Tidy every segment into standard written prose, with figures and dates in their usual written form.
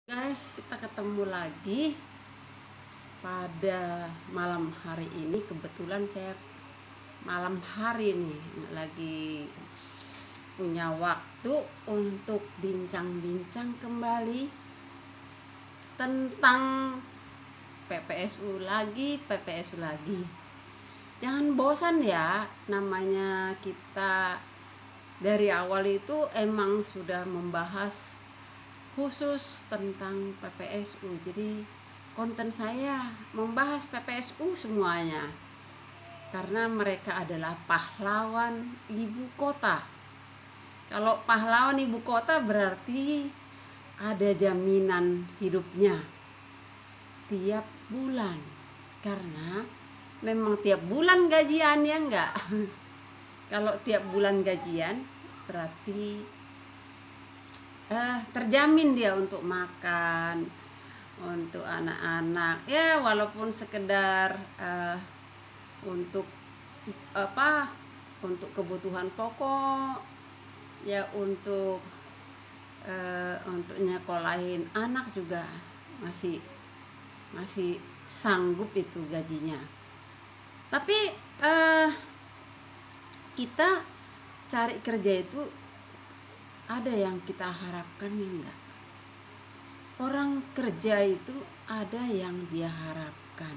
Guys, kita ketemu lagi pada malam hari ini. Kebetulan saya malam hari nih lagi punya waktu untuk bincang-bincang kembali tentang PPSU lagi. Jangan bosan ya, namanya kita dari awal itu emang sudah membahas khusus tentang PPSU. Jadi konten saya membahas PPSU semuanya karena mereka adalah pahlawan ibu kota. Kalau pahlawan ibu kota berarti ada jaminan hidupnya tiap bulan, karena memang tiap bulan gajian ya enggak. Kalau tiap bulan gajian berarti terjamin dia untuk makan, untuk anak-anak ya, walaupun sekedar untuk untuk kebutuhan pokok ya, untuk nyekolahin anak juga masih sanggup itu gajinya. Tapi kita cari kerja itu ada yang kita harapkan ya enggak. Orang kerja itu ada yang dia harapkan.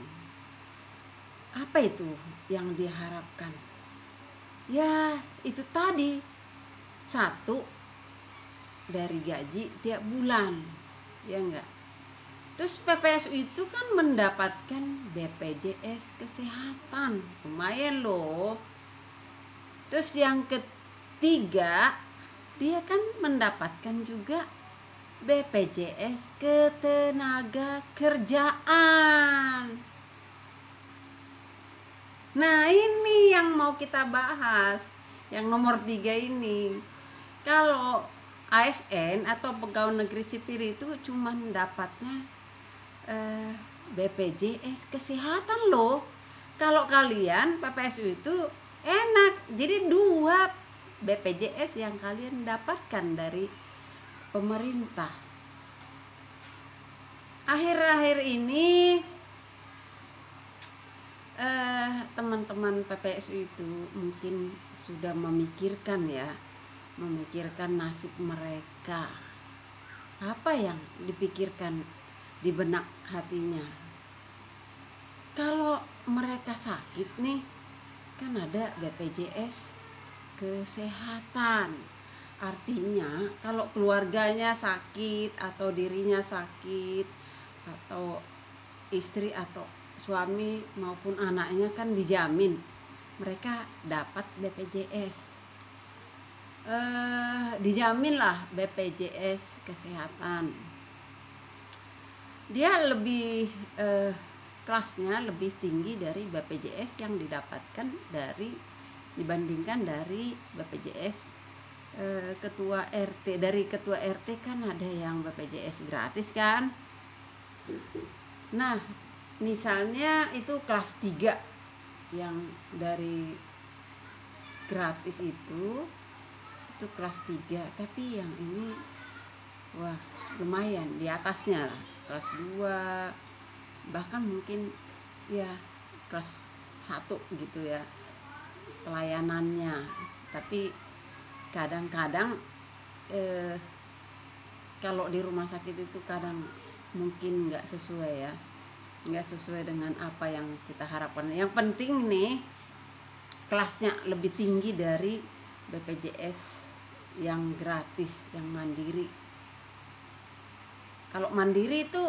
Apa itu yang diharapkan? Ya itu tadi, satu, dari gaji tiap bulan ya enggak. Terus PPSU itu kan mendapatkan BPJS kesehatan, lumayan loh. Terus yang ketiga, dia kan mendapatkan juga BPJS ketenaga kerjaan. Nah ini yang mau kita bahas, yang nomor 3 ini. Kalau ASN atau pegawai negeri sipil itu cuma dapatnya BPJS kesehatan loh. Kalau kalian PPSU itu enak, jadi 2 BPJS yang kalian dapatkan dari pemerintah. Akhir-akhir ini teman-teman PPSU itu mungkin sudah memikirkan nasib mereka. Apa yang dipikirkan di benak hatinya? Kalau mereka sakit nih, kan ada BPJS kesehatan. Artinya kalau keluarganya sakit atau dirinya sakit atau istri atau suami maupun anaknya kan dijamin, mereka dapat BPJS. Dijaminlah BPJS kesehatan. Dia lebih kelasnya lebih tinggi dari BPJS yang didapatkan dibandingkan dari BPJS ketua RT. Dari ketua RT kan ada yang BPJS gratis kan. Nah misalnya itu kelas 3 yang dari gratis itu kelas 3, tapi yang ini wah lumayan di atasnya lah, kelas 2, bahkan mungkin ya kelas 1 gitu ya pelayanannya. Tapi kadang-kadang kalau di rumah sakit itu kadang mungkin nggak sesuai dengan apa yang kita harapkan. Yang penting nih kelasnya lebih tinggi dari BPJS yang gratis, yang mandiri. Kalau mandiri itu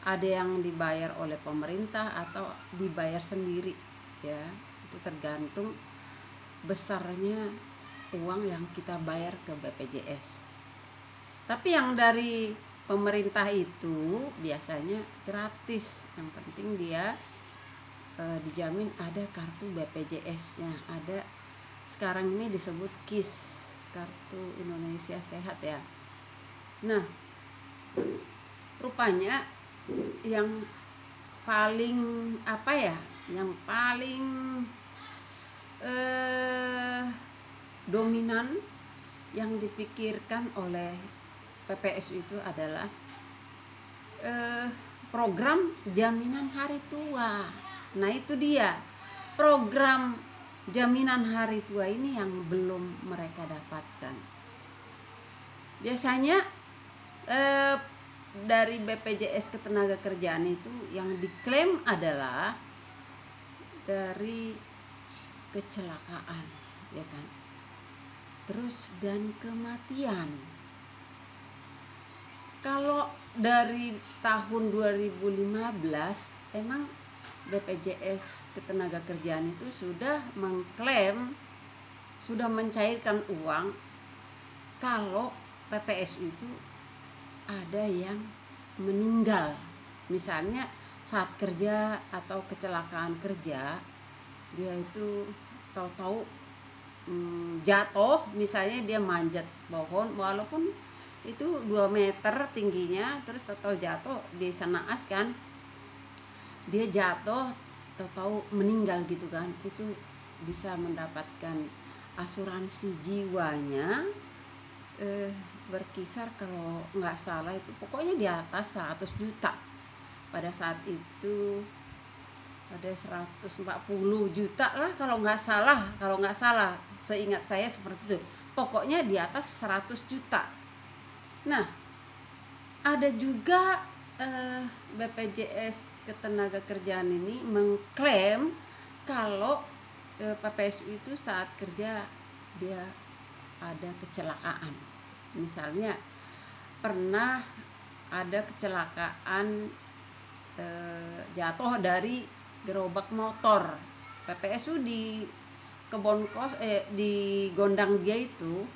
ada yang dibayar oleh pemerintah atau dibayar sendiri ya, itu tergantung besarnya uang yang kita bayar ke BPJS. Tapi yang dari pemerintah itu biasanya gratis. Yang penting dia dijamin ada kartu BPJS-nya, ada sekarang ini disebut KIS, Kartu Indonesia Sehat ya. Nah rupanya yang paling dominan yang dipikirkan oleh PPSU itu adalah program jaminan hari tua. Nah itu dia, program jaminan hari tua ini yang belum mereka dapatkan. Biasanya dari BPJS Ketenagakerjaan itu yang diklaim adalah dari kecelakaan, ya kan, terus dan kematian. Kalau dari tahun 2015 emang BPJS Ketenagakerjaan itu sudah mengklaim, sudah mencairkan uang kalau PPSU itu ada yang meninggal, misalnya saat kerja atau kecelakaan kerja, dia itu tahu-tahu jatuh, misalnya dia manjat pohon walaupun itu 2 meter tingginya, terus tahu-tahu jatuh, bisa naas kan, dia jatuh tahu-tahu meninggal gitu kan, itu bisa mendapatkan asuransi jiwanya berkisar kalau nggak salah itu pokoknya di atas 100 juta. Pada saat itu ada 140 juta lah kalau nggak salah, seingat saya seperti itu, pokoknya di atas 100 juta. Nah ada juga BPJS Ketenagakerjaan ini mengklaim kalau PPSU itu saat kerja dia ada kecelakaan, misalnya pernah ada kecelakaan jatuh dari gerobak motor, PPSU di di Gondang dia itu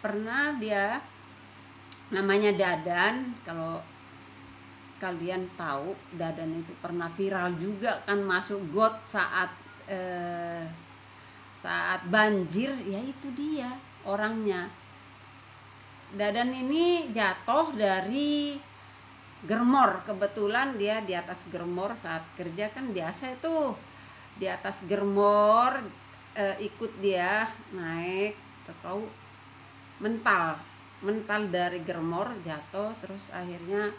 pernah, dia namanya Dadan. Kalau kalian tahu, Dadan itu pernah viral juga kan, masuk got saat banjir, ya itu dia orangnya. Dadan ini jatuh dari germor, kebetulan dia di atas germor saat kerja kan, biasa itu di atas germor ikut dia naik, tahu mental dari germor, jatuh, terus akhirnya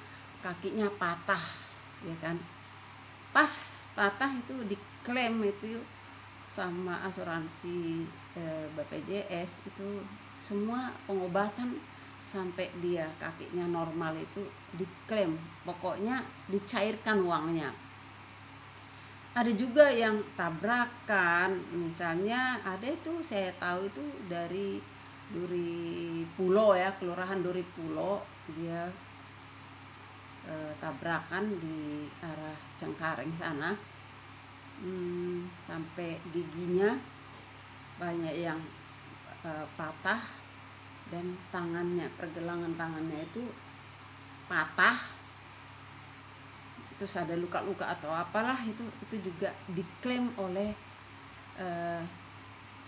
kakinya patah, ya kan. Pas patah itu diklaim itu sama asuransi BPJS, itu semua pengobatan sampai dia kakinya normal itu diklaim, pokoknya dicairkan uangnya. Ada juga yang tabrakan, misalnya ada itu saya tahu itu dari Duri Pulo ya, kelurahan Duri Pulo, dia tabrakan di arah Cengkareng sana, sampai giginya banyak yang patah, dan tangannya, pergelangan tangannya itu patah, terus ada luka-luka atau apalah, itu juga diklaim oleh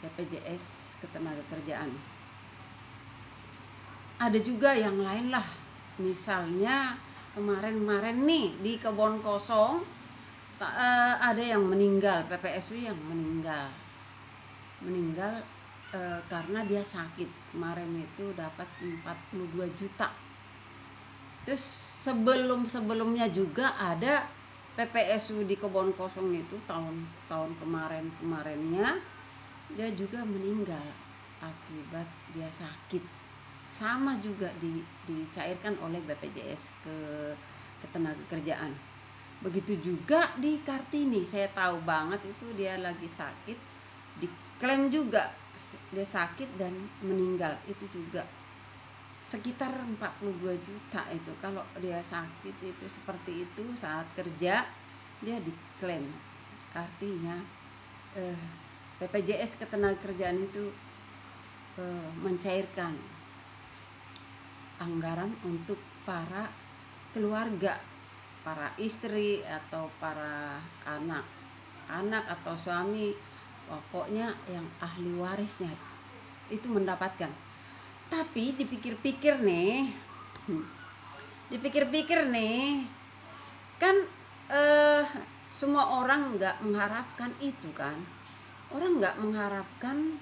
BPJS Ketenagakerjaan. Ada juga yang lain lah, misalnya kemarin nih di Kebon Kosong ada yang meninggal, PPSU yang meninggal karena dia sakit. Kemarin itu dapat 42 juta. Terus sebelumnya juga ada PPSU di Kebon Kosong itu tahun kemarinnya dia juga meninggal akibat dia sakit, sama juga dicairkan oleh BPJS Ketenagakerjaan. Begitu juga di Kartini, saya tahu banget itu dia lagi sakit, diklaim juga dia sakit dan meninggal, itu juga sekitar 42 juta itu kalau dia sakit itu seperti itu saat kerja, dia diklaim. Artinya BPJS Ketenagakerjaan itu mencairkan anggaran untuk para keluarga, para istri atau para anak atau suami, pokoknya yang ahli warisnya itu mendapatkan. Tapi dipikir-pikir nih kan semua orang nggak mengharapkan itu kan. Orang nggak mengharapkan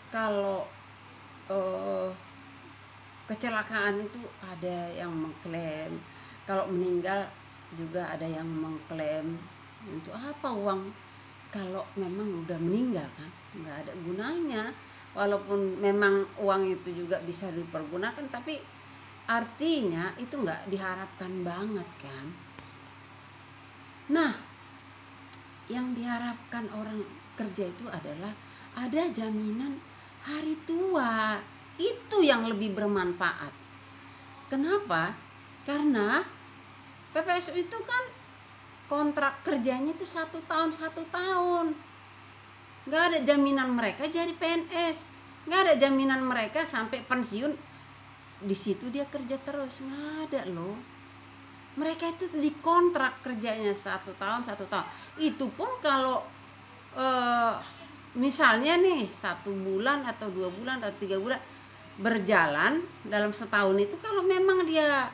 kalau kecelakaan itu ada yang mengklaim, kalau meninggal juga ada yang mengklaim. Untuk apa uang kalau memang udah meninggal kan? Nggak ada gunanya. Walaupun memang uang itu juga bisa dipergunakan, tapi artinya itu nggak diharapkan banget kan. Nah, yang diharapkan orang kerja itu adalah ada jaminan hari tua. Itu yang lebih bermanfaat. Kenapa? Karena PPSU itu kan kontrak kerjanya itu 1 tahun. Nggak ada jaminan mereka jadi PNS, nggak ada jaminan mereka sampai pensiun di situ dia kerja terus, nggak ada loh. Mereka itu dikontrak kerjanya 1 tahun. Itu pun kalau misalnya nih 1 bulan atau 2 bulan atau 3 bulan berjalan dalam setahun itu, kalau memang dia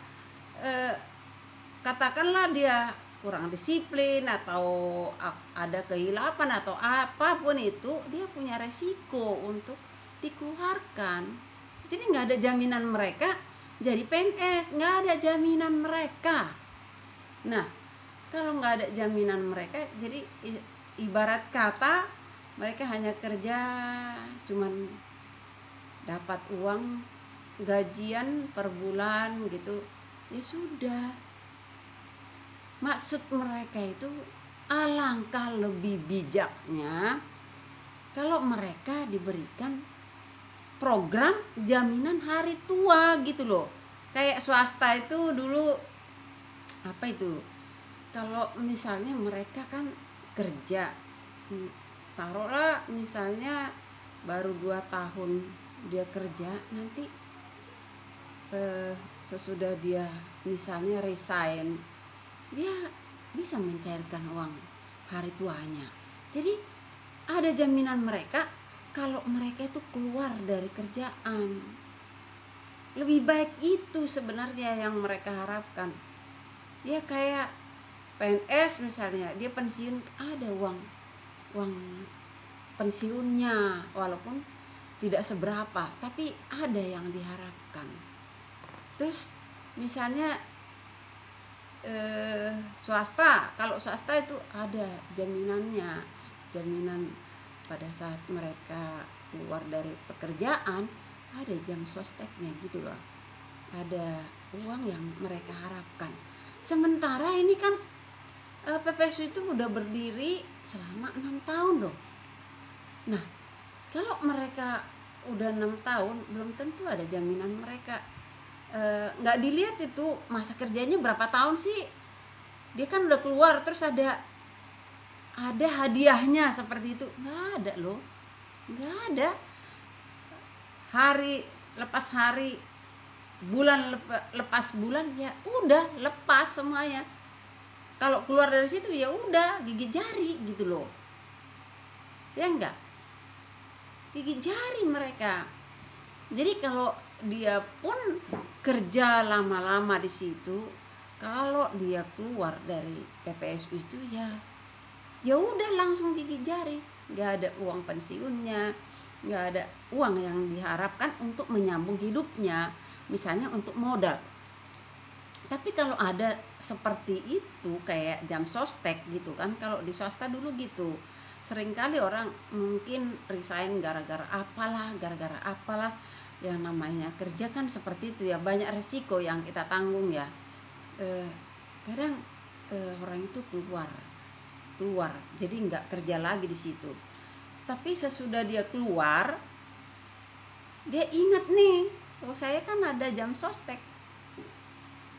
katakanlah dia kurang disiplin atau ada kehilapan atau apapun itu, dia punya resiko untuk dikeluarkan. Jadi nggak ada jaminan mereka jadi PNS, nggak ada jaminan mereka. Nah, kalau nggak ada jaminan mereka, jadi ibarat kata mereka hanya kerja cuman dapat uang gajian per bulan gitu, ya sudah. Maksud mereka itu alangkah lebih bijaknya kalau mereka diberikan program jaminan hari tua gitu loh. Kayak swasta itu dulu apa itu, kalau misalnya mereka kan kerja, taruhlah misalnya baru 2 tahun dia kerja, nanti sesudah dia misalnya resign, dia bisa mencairkan uang hari tuanya. Jadi ada jaminan mereka kalau mereka itu keluar dari kerjaan. Lebih baik itu sebenarnya yang mereka harapkan. Ya kayak PNS misalnya, dia pensiun ada uang pensiunnya, walaupun tidak seberapa, tapi ada yang diharapkan. Terus misalnya swasta, kalau swasta itu ada jaminannya, jaminan pada saat mereka keluar dari pekerjaan ada jam sosteknya gitu loh, ada uang yang mereka harapkan. Sementara ini kan PPSU itu udah berdiri selama 6 tahun loh. Nah, kalau mereka udah 6 tahun belum tentu ada jaminan mereka. Nggak dilihat itu masa kerjanya berapa tahun sih, dia kan udah keluar terus ada hadiahnya seperti itu, nggak ada loh, nggak ada. Hari lepas hari, bulan lepas bulan, ya udah lepas semuanya. Kalau keluar dari situ ya udah gigit jari gitu loh, ya enggak, gigit jari mereka. Jadi kalau dia pun kerja lama-lama di situ, kalau dia keluar dari PPSU itu ya udah langsung gigit jari, nggak ada uang pensiunnya, nggak ada uang yang diharapkan untuk menyambung hidupnya, misalnya untuk modal. Tapi kalau ada seperti itu kayak jam sostek gitu kan, kalau di swasta dulu gitu, seringkali orang mungkin resign gara-gara apalah, yang namanya kerja kan seperti itu ya, banyak resiko yang kita tanggung ya. Kadang orang itu keluar jadi nggak kerja lagi di situ, tapi sesudah dia keluar dia ingat nih, oh saya kan ada jam sostek,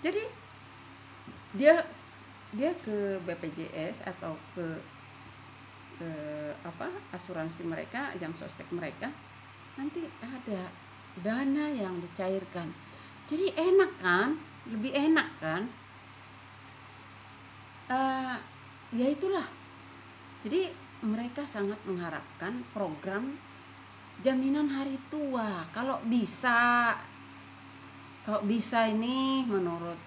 jadi dia ke BPJS atau ke asuransi mereka, jam sostek mereka, nanti ada dana yang dicairkan. Jadi enak kan, lebih enak kan. Ya itulah, jadi mereka sangat mengharapkan program jaminan hari tua. Kalau bisa ini menurut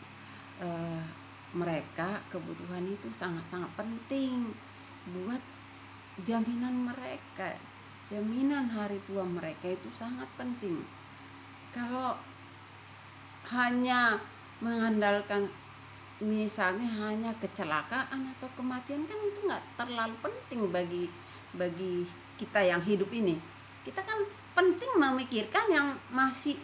mereka, kebutuhan itu sangat-sangat penting buat jaminan mereka. Jaminan hari tua mereka itu sangat penting. Kalau hanya mengandalkan misalnya hanya kecelakaan atau kematian, kan itu nggak terlalu penting bagi kita yang hidup ini. Kita kan penting memikirkan yang masih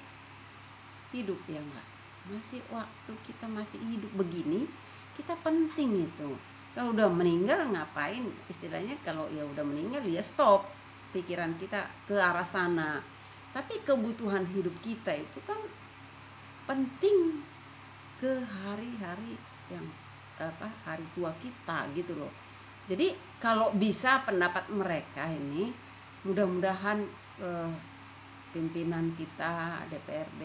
hidup, ya enggak? Masih waktu kita masih hidup begini, kita penting itu. Kalau udah meninggal ngapain? Istilahnya kalau ya udah meninggal ya stop pikiran kita ke arah sana. Tapi kebutuhan hidup kita itu kan penting ke hari-hari yang hari tua kita gitu loh. Jadi kalau bisa pendapat mereka ini, mudah-mudahan pimpinan kita DPRD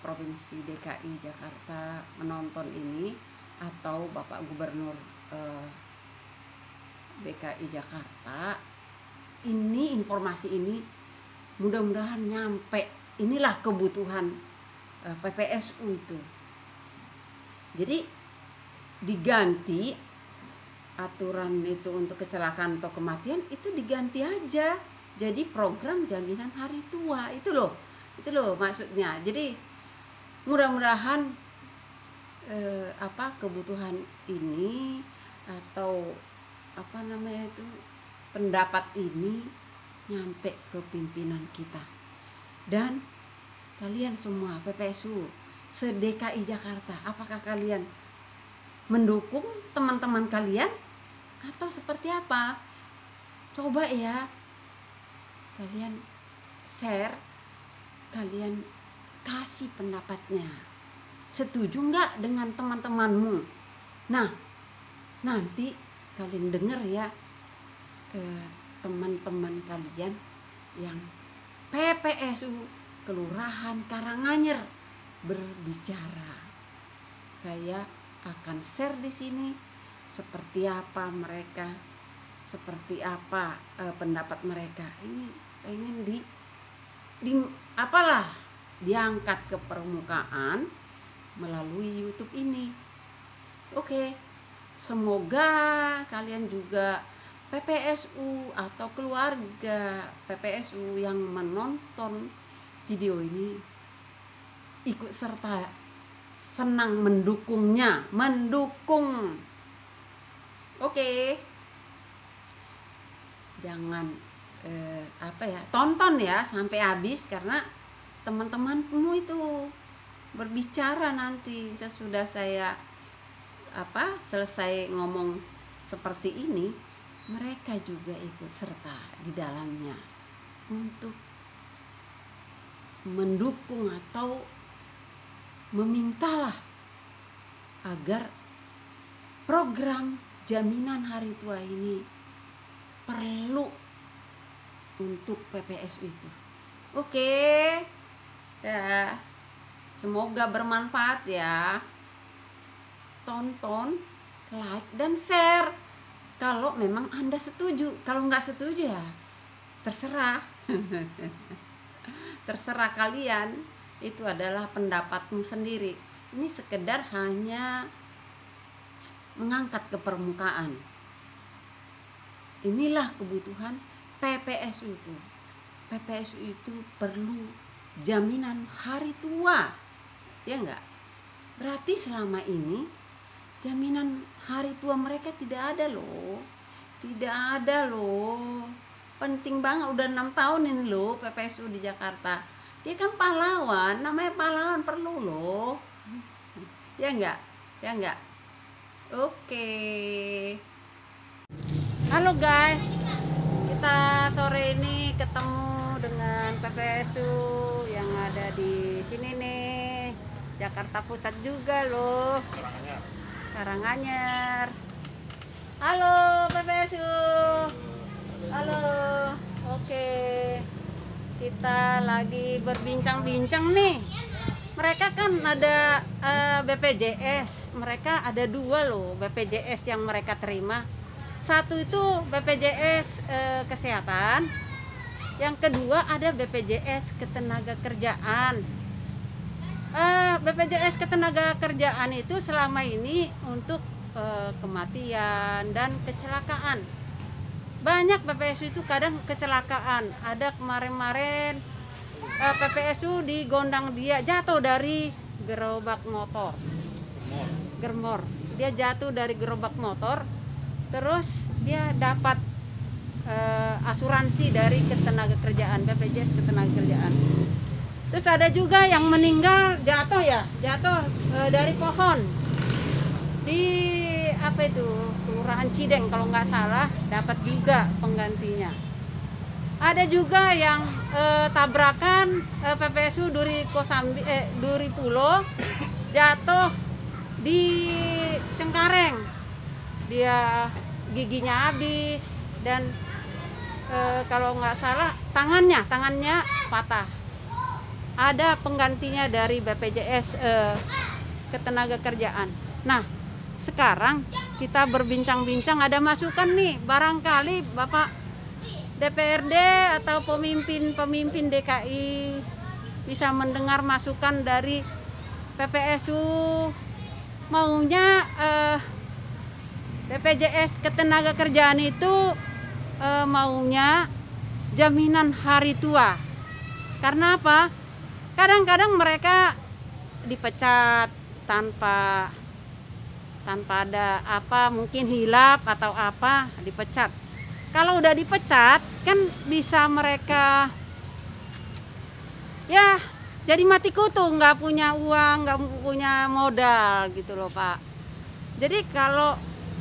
Provinsi DKI Jakarta menonton ini, atau Bapak Gubernur DKI Jakarta, ini informasi ini mudah-mudahan nyampe. Inilah kebutuhan PPSU itu. Jadi diganti aturan itu untuk kecelakaan atau kematian itu diganti aja jadi program jaminan hari tua. Itu loh maksudnya. Jadi mudah-mudahan kebutuhan ini atau pendapat ini nyampe ke pimpinan kita. Dan kalian semua PPSU se-DKI Jakarta, apakah kalian mendukung teman-teman kalian atau seperti apa? Coba ya kalian share, kalian kasih pendapatnya. Setuju nggak dengan teman-temanmu? Nah, nanti kalian dengar ya teman-teman kalian yang PPSU Kelurahan Karanganyar berbicara. Saya akan share di sini seperti apa mereka, seperti apa pendapat mereka. Ini pengen diangkat ke permukaan melalui YouTube ini. Oke. Semoga kalian juga PPSU atau keluarga PPSU yang menonton video ini ikut serta senang mendukungnya, Oke. Jangan tonton ya sampai habis, karena teman-temanmu itu berbicara nanti sesudah saya selesai ngomong seperti ini, mereka juga ikut serta di dalamnya untuk mendukung atau memintalah agar program jaminan hari tua ini perlu untuk PPSU itu. Oke. Ya. Semoga bermanfaat ya. Tonton, like dan share kalau memang Anda setuju. Kalau nggak setuju ya terserah. Terserah kalian, itu adalah pendapatmu sendiri. Ini sekedar hanya mengangkat ke permukaan. Inilah kebutuhan PPSU itu. PPSU itu perlu jaminan hari tua, ya enggak? Berarti selama ini jaminan hari tua mereka tidak ada loh. Penting banget, udah 6 tahun ini loh PPSU di Jakarta. Dia kan pahlawan, namanya pahlawan, perlu loh. Ya enggak? Oke. Halo guys, kita sore ini ketemu dengan PPSU yang ada di sini nih, Jakarta Pusat juga loh, Karanganyar. Halo PPSU. Halo. Oke. Kita lagi berbincang-bincang nih. Mereka kan ada BPJS. Mereka ada 2 loh BPJS yang mereka terima. Satu itu BPJS kesehatan. Yang kedua ada BPJS ketenagakerjaan. BPJS ketenagakerjaan itu selama ini untuk kematian dan kecelakaan. Banyak PPSU itu kadang kecelakaan. Ada kemarin-kemarin PPSU di Gondang dia jatuh dari gerobak motor. Germor. Dia jatuh dari gerobak motor, terus dia dapat asuransi dari ketenagakerjaan, BPJS ketenagakerjaan. Terus ada juga yang meninggal jatuh dari pohon di apa itu Kelurahan Cideng kalau nggak salah, dapat juga penggantinya. Ada juga yang tabrakan PPSU Duri Pulo jatuh di Cengkareng, dia giginya habis dan kalau nggak salah tangannya patah. Ada penggantinya dari BPJS ketenagakerjaan. Nah, sekarang kita berbincang-bincang, ada masukan nih, barangkali Bapak DPRD atau pemimpin DKI bisa mendengar masukan dari PPSU, maunya BPJS ketenagakerjaan itu maunya jaminan hari tua. Karena apa? Kadang-kadang mereka dipecat tanpa ada apa, mungkin hilap atau apa, dipecat. Kalau udah dipecat kan bisa mereka ya jadi mati kutu, nggak punya uang, nggak punya modal gitu loh Pak. Jadi kalau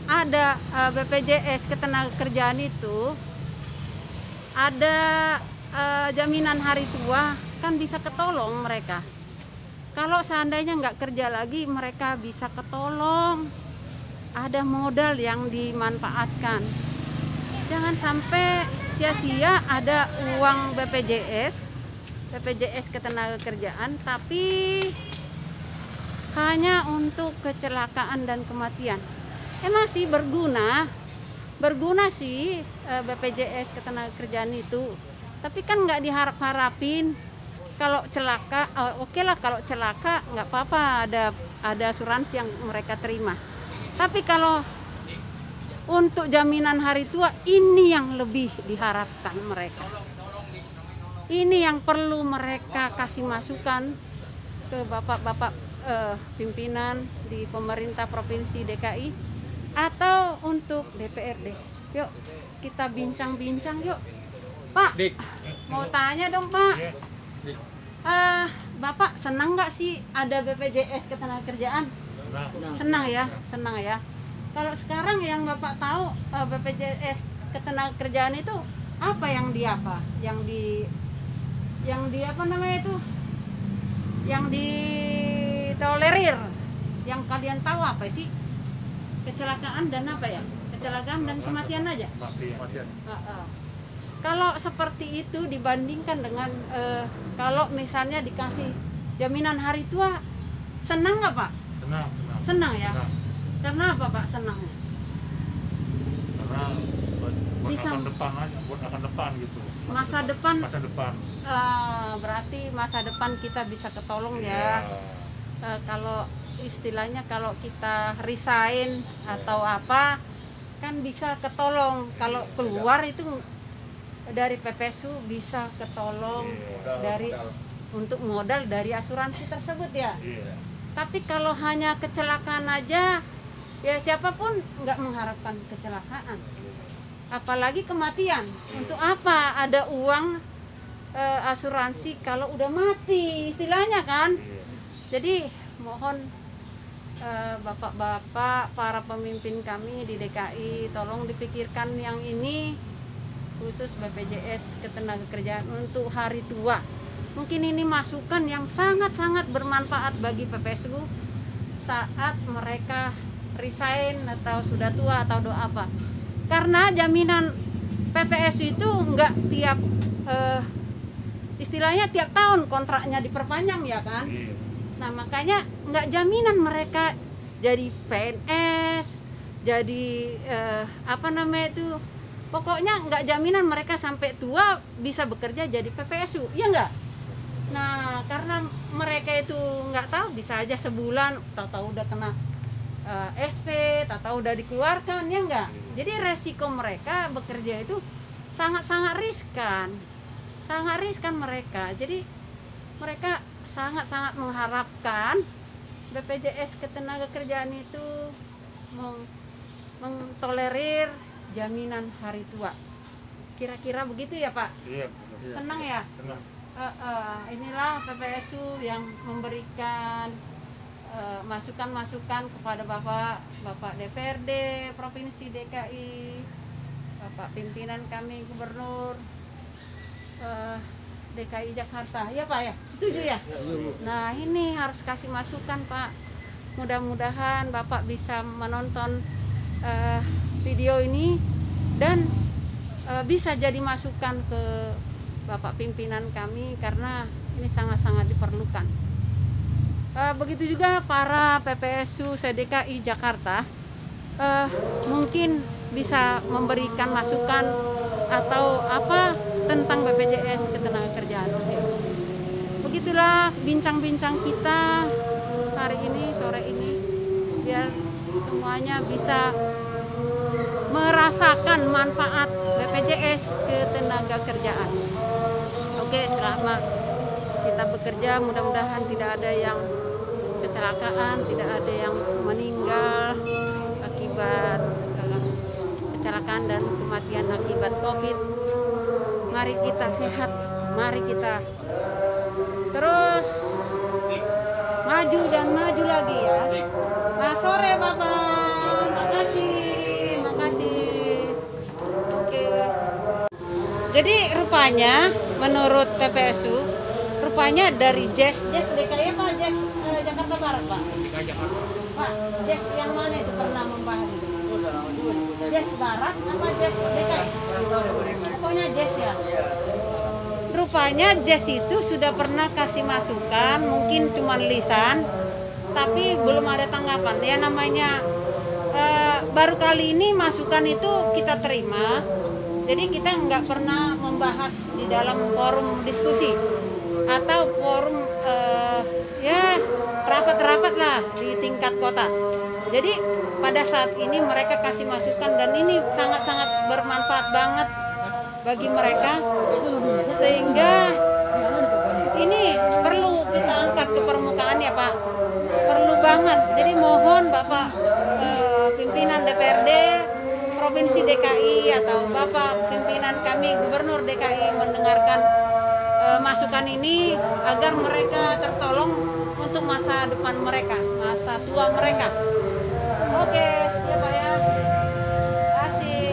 ada BPJS ketenagakerjaan itu ada jaminan hari tua, kan bisa ketolong mereka. Kalau seandainya nggak kerja lagi, mereka bisa ketolong, ada modal yang dimanfaatkan. Jangan sampai sia-sia ada uang BPJS ketenagakerjaan tapi hanya untuk kecelakaan dan kematian. Masih berguna sih BPJS ketenagakerjaan itu, tapi kan nggak diharap-harapin. Kalau celaka, oke lah, kalau celaka nggak apa-apa, ada asuransi yang mereka terima. Tapi kalau untuk jaminan hari tua, ini yang lebih diharapkan mereka. Ini yang perlu mereka kasih masukan ke bapak-bapak pimpinan di pemerintah Provinsi DKI atau untuk DPRD. Yuk kita bincang-bincang yuk. Pak, mau tanya dong Pak. Bapak senang nggak sih ada BPJS ketenagakerjaan? Senang ya. Kalau sekarang yang Bapak tahu BPJS ketenagakerjaan itu apa yang di apa namanya itu? Yang ditolerir. Yang kalian tahu apa sih? Kecelakaan dan apa ya? Kecelakaan dan kematian aja. Kalau seperti itu dibandingkan dengan kalau misalnya dikasih jaminan hari tua, senang nggak Pak? Senang ya. Karena apa Pak senangnya? Karena buat akan depan gitu. Masa depan. Berarti masa depan kita bisa ketolong ya. Kalau istilahnya kalau kita resign atau apa kan bisa ketolong. Kalau keluar itu dari PPSU bisa ketolong untuk modal dari asuransi tersebut ya. Tapi kalau hanya kecelakaan aja, ya siapapun nggak mengharapkan kecelakaan, apalagi kematian. Untuk apa ada uang asuransi kalau udah mati istilahnya kan. Jadi mohon bapak-bapak, para pemimpin kami di DKI, tolong dipikirkan yang ini, khusus BPJS ketenagakerjaan untuk hari tua. Mungkin ini masukan yang sangat-sangat bermanfaat bagi PPSU saat mereka resign atau sudah tua atau apa. Karena jaminan PPSU itu enggak tiap istilahnya tiap tahun kontraknya diperpanjang ya kan. Nah makanya enggak jaminan mereka jadi PNS, jadi apa namanya itu, pokoknya enggak jaminan mereka sampai tua bisa bekerja jadi PPSU, iya enggak? Nah karena mereka itu nggak tahu, bisa aja sebulan tahu-tahu udah kena SP, tahu-tahu udah dikeluarkan, ya enggak? Jadi resiko mereka bekerja itu sangat-sangat riskan, sangat riskan mereka. Jadi mereka sangat-sangat mengharapkan BPJS Ketenagakerjaan itu mentolerir jaminan hari tua. Kira-kira begitu ya Pak? Iya. Senang ya? Senang. Inilah PPSU yang memberikan masukan-masukan kepada Bapak DPRD Provinsi DKI, Bapak pimpinan kami Gubernur DKI Jakarta, ya Pak ya, setuju ya? Nah ini harus kasih masukan Pak. Mudah-mudahan Bapak bisa menonton video ini dan bisa jadi masukan ke Bapak pimpinan kami karena ini sangat-sangat diperlukan. Begitu juga para PPSU se-DKI Jakarta mungkin bisa memberikan masukan atau apa tentang BPJS Ketenagakerjaan. Begitulah bincang-bincang kita hari ini, sore ini, biar semuanya bisa merasakan manfaat BPJS Ketenagakerjaan. Oke, selama kita bekerja mudah-mudahan tidak ada yang kecelakaan, tidak ada yang meninggal akibat kecelakaan dan kematian akibat COVID. Mari kita sehat, mari kita terus maju dan maju lagi ya. Nah, sore Bapak, makasih. Oke. Jadi rupanya menurut PPSU, rupanya dari JES DKI apa JES Jakarta Barat Pak? DKI Jakarta. Pak, JES yang mana itu pernah membahas itu? JES Barat apa JES DKI? Pokoknya JES ya. Rupanya JES itu sudah pernah kasih masukan, mungkin cuma lisan, tapi belum ada tanggapan. Ya namanya baru kali ini masukan itu kita terima. Jadi kita nggak pernah membahas di dalam forum diskusi atau forum ya rapat-rapat lah di tingkat kota. Jadi pada saat ini mereka kasih masukan dan ini sangat-sangat bermanfaat banget bagi mereka sehingga ini perlu kita angkat ke permukaan ya Pak. Perlu banget. Jadi mohon Bapak pimpinan DPRD Provinsi DKI atau Bapak pimpinan kami Gubernur DKI mendengarkan masukan ini agar mereka tertolong untuk masa depan mereka, masa tua mereka. Oke, ya Pak ya. Kasih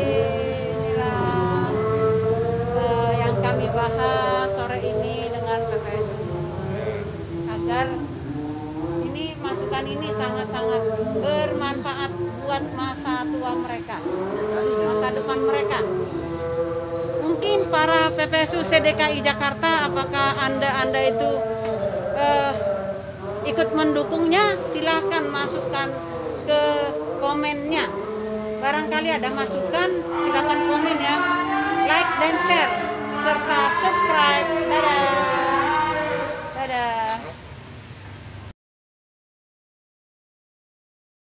inilah yang kami bahas sore ini dengan PPSU agar ini masukan ini sangat-sangat bermanfaat buat masa tua mereka, masa depan mereka. Mungkin para PPSU se-DKI Jakarta, apakah Anda itu ikut mendukungnya? Silahkan masukkan ke komennya. Barangkali ada masukan, silahkan komen ya. Like dan share serta